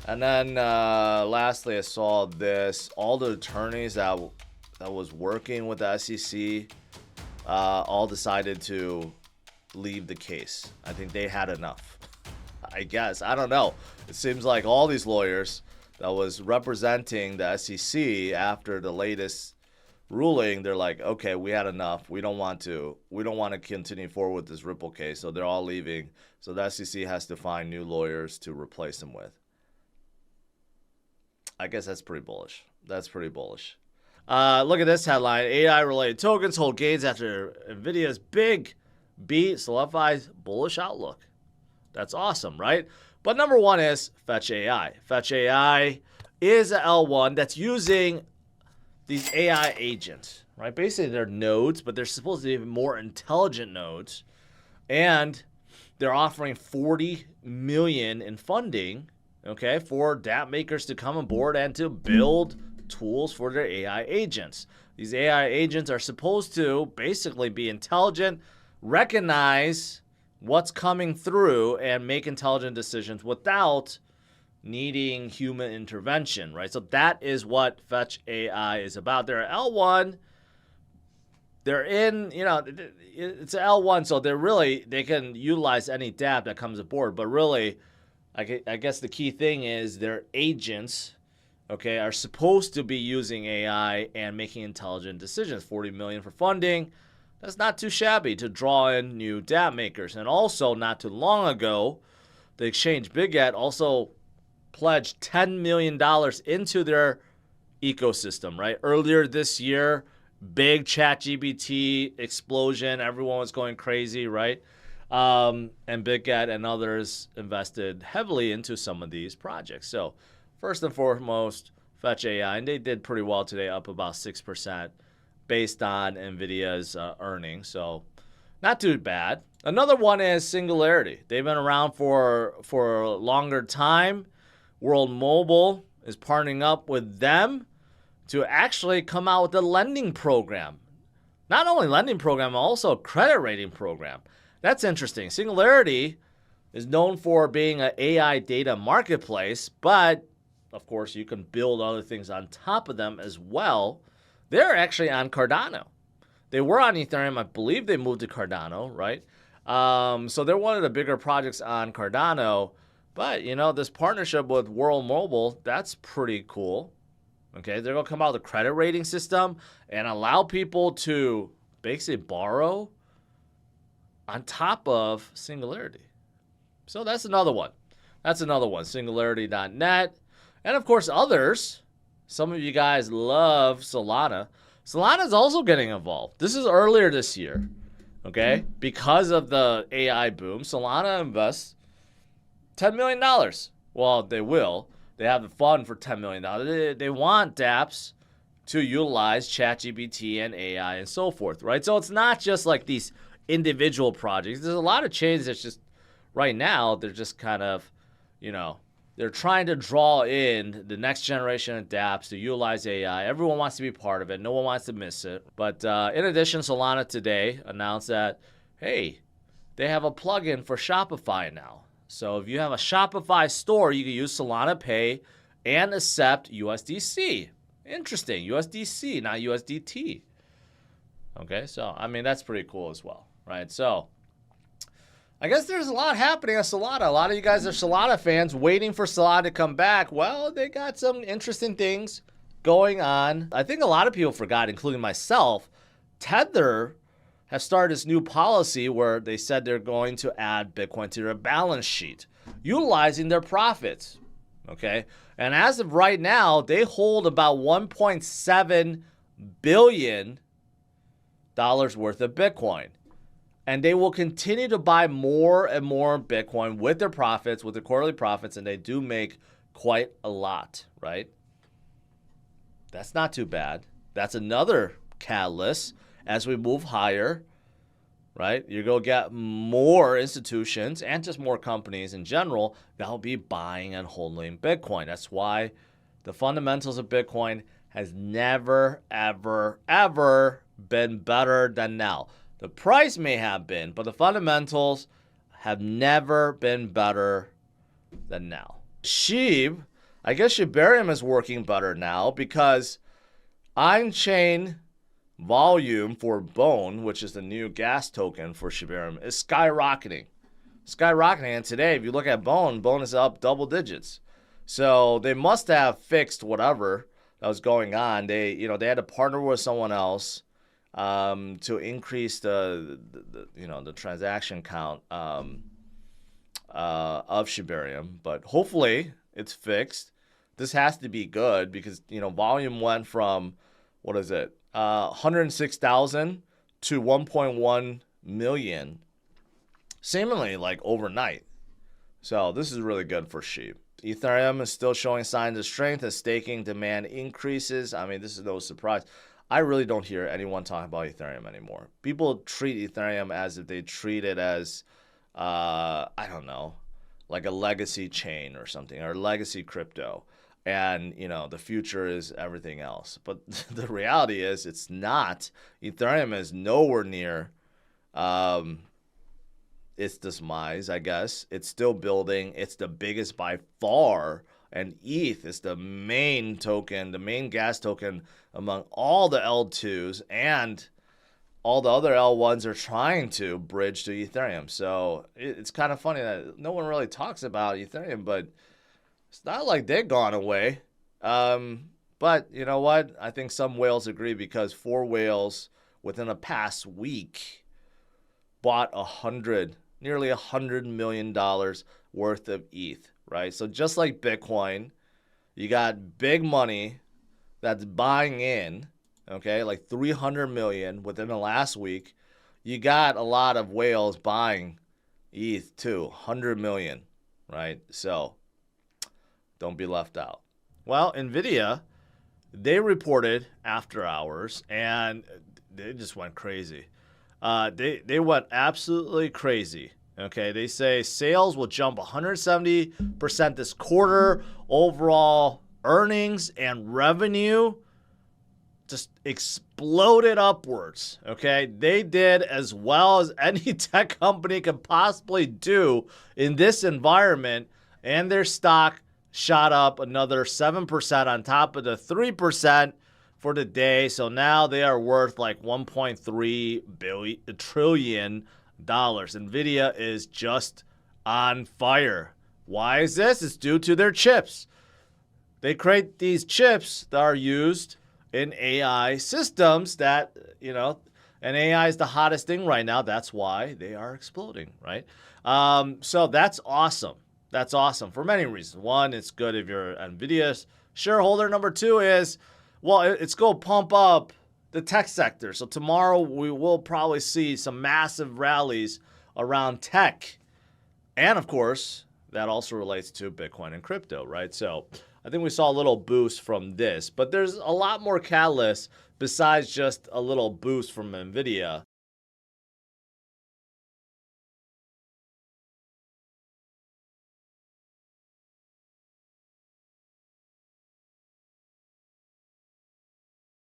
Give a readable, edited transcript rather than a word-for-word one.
And then lastly, I saw this. All the attorneys that was working with the SEC all decided to leave the case. I think they had enough. I guess. I don't know. It seems like all these lawyers that was representing the SEC after the latest ruling, they're like, okay, we had enough. We don't want to continue forward with this Ripple case. So they're all leaving. So the SEC has to find new lawyers to replace them with. I guess that's pretty bullish. That's pretty bullish. Look at this headline. AI-related tokens hold gains after Nvidia's big beat solidifies bullish outlook. That's awesome, right? But number one is Fetch AI. Fetch AI is an L1 that's using these AI agents, right? Basically, they're nodes, but they're supposed to be more intelligent nodes. And they're offering $40 million in funding, okay, for dApp makers to come on board and to build tools for their AI agents. These AI agents are supposed to basically be intelligent, recognize what's coming through, and make intelligent decisions without needing human intervention, right? So that is what Fetch AI is about. They're L1. They're in, it's an L1, so they can utilize any dApp that comes aboard. But really, I guess the key thing is their agents, okay, are supposed to be using AI and making intelligent decisions. $40 million for funding. That's not too shabby to draw in new dApp makers. And also, not too long ago, the exchange BigGet also pledged $10 million into their ecosystem, right? Earlier this year, big ChatGPT explosion. Everyone was going crazy, right? And BigGet and others invested heavily into some of these projects. So first and foremost, Fetch AI, and they did pretty well today, up about 6% based on Nvidia's earnings. So not too bad. Another one is Singularity. They've been around for a longer time. World Mobile is partnering up with them to actually come out with a lending program. Not only lending program, also a credit rating program. That's interesting. Singularity is known for being an AI data marketplace, but of course you can build other things on top of them as well. They're actually on Cardano. They were on Ethereum. I believe they moved to Cardano, right? So they're one of the bigger projects on Cardano. But, this partnership with World Mobile, that's pretty cool. Okay, they're going to come out with a credit rating system and allow people to basically borrow on top of Singularity. So that's another one. Singularity.net. And, of course, others. Some of you guys love Solana. Solana is also getting involved. This is earlier this year, okay? Because of the AI boom, Solana invests $10 million. Well, they will. They have the fund for $10 million. They want dApps to utilize ChatGPT and AI and so forth, right? So it's not just like these individual projects. There's a lot of changes that's just, right now, they're just kind of, they're trying to draw in the next generation of dApps to utilize AI. Everyone wants to be part of it. No one wants to miss it. But in addition, Solana today announced that, hey, they have a plugin for Shopify now. So if you have a Shopify store, you can use Solana Pay and accept USDC. Interesting. USDC, not USDT. Okay, so, that's pretty cool as well, right? So I guess there's a lot happening at Solana. A lot of you guys are Solana fans waiting for Solana to come back. Well, they got some interesting things going on. I think a lot of people forgot, including myself, Tether have started this new policy where they said they're going to add Bitcoin to their balance sheet, utilizing their profits, okay? And as of right now, they hold about $1.7 billion worth of Bitcoin. And they will continue to buy more and more Bitcoin with their profits, with their quarterly profits, and they do make quite a lot, right? That's not too bad. That's another catalyst as we move higher, right? You're going to get more institutions and just more companies in general that will be buying and holding Bitcoin. That's why the fundamentals of Bitcoin has never, ever, ever been better than now. The price may have been, but the fundamentals have never been better than now. SHIB I guess Shibarium is working better now because on-chain volume for Bone, which is the new gas token for Shibarium, is skyrocketing. And today, if you look at Bone is up double digits. So they must have fixed whatever that was going on. They had to partner with someone else to increase the transaction count of Shibarium. But hopefully it's fixed. This has to be good because volume went from 106,000 to 1.1 million, seemingly like overnight. So this is really good for SHIB. Ethereum is still showing signs of strength as staking demand increases. I mean, this is no surprise. I really don't hear anyone talking about Ethereum anymore. People treat Ethereum as if they treat it as, I don't know, like a legacy chain or something, or legacy crypto. And, the future is everything else. But the reality is it's not. Ethereum is nowhere near its demise, I guess. It's still building. It's the biggest by far. And ETH is the main token, the main gas token among all the L2s. And all the other L1s are trying to bridge to Ethereum. So it's kind of funny that no one really talks about Ethereum, but it's not like they've gone away. But you know what? I think some whales agree because 4 whales within the past week bought nearly $100 million worth of ETH, right? So just like Bitcoin, you got big money that's buying in, okay, like 300 million within the last week. You got a lot of whales buying ETH too, 100 million, right? So don't be left out. Well, Nvidia, they reported after hours and they just went crazy. They went absolutely crazy. Okay, they say sales will jump 170% this quarter. Overall earnings and revenue just exploded upwards. Okay, they did as well as any tech company could possibly do in this environment, and their stock shot up another 7% on top of the 3% for the day. So now they are worth like $1.3 trillion. Nvidia is just on fire. Why is this? It's due to their chips. They create these chips that are used in AI systems that, and AI is the hottest thing right now. That's why they are exploding, right? So that's awesome. That's awesome for many reasons. One, it's good if you're an Nvidia shareholder. Number two is, well, it's going to pump up the tech sector. So tomorrow we will probably see some massive rallies around tech. And of course, that also relates to Bitcoin and crypto, right? So I think we saw a little boost from this, but there's a lot more catalysts besides just a little boost from Nvidia